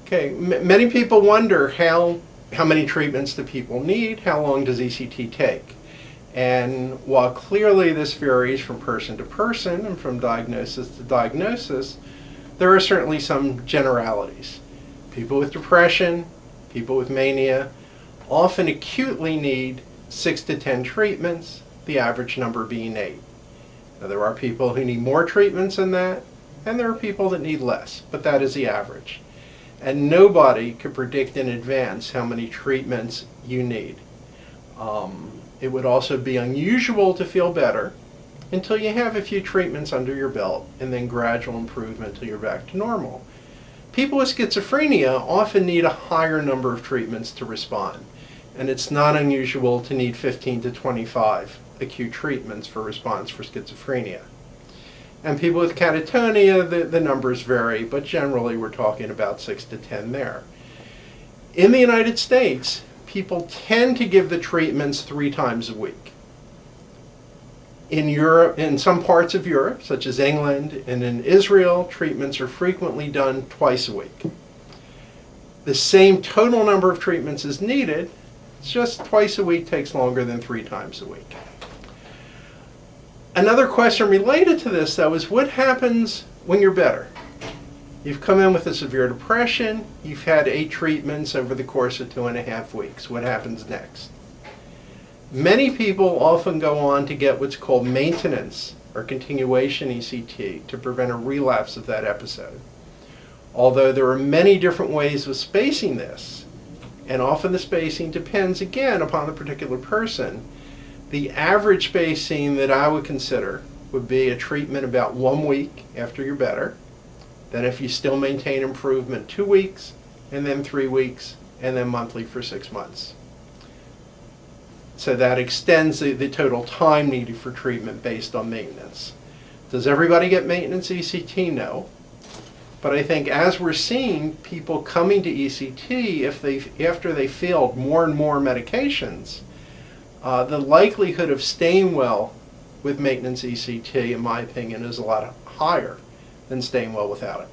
Okay, many people wonder how many treatments do people need, how long does ECT take? And while clearly this varies from person to person and from diagnosis to diagnosis, there are certainly some generalities. People with depression, people with mania, often acutely need 6 to 10 treatments, the average number being 8. Now, there are people who need more treatments than that, and there are people that need less, but that is the average. And nobody could predict in advance how many treatments you need. It would also be unusual to feel better until you have a few treatments under your belt and then gradual improvement until you're back to normal. People with schizophrenia often need a higher number of treatments to respond, and it's not unusual to need 15 to 25 acute treatments for response for schizophrenia. And people with catatonia, the numbers vary, but generally we're talking about 6 to 10 there. In the United States, people tend to give the treatments 3 times a week. In Europe, in some parts of Europe, such as England and in Israel, treatments are frequently done twice a week. The same total number of treatments is needed, it's just twice a week takes longer than 3 times a week. Another question related to this, though, is what happens when you're better? You've come in with a severe depression, you've had 8 treatments over the course of 2.5 weeks. What happens next? Many people often go on to get what's called maintenance or continuation ECT to prevent a relapse of that episode. Although there are many different ways of spacing this, and often the spacing depends again upon the particular person, the average spacing that I would consider would be a treatment about 1 week after you're better. Then if you still maintain improvement, 2 weeks, and then 3 weeks, and then monthly for 6 months. So that extends the total time needed for treatment based on maintenance. Does everybody get maintenance ECT? No. But I think as we're seeing people coming to ECT, after they failed more and more medications, the likelihood of staying well with maintenance ECT, in my opinion, is a lot higher than staying well without it.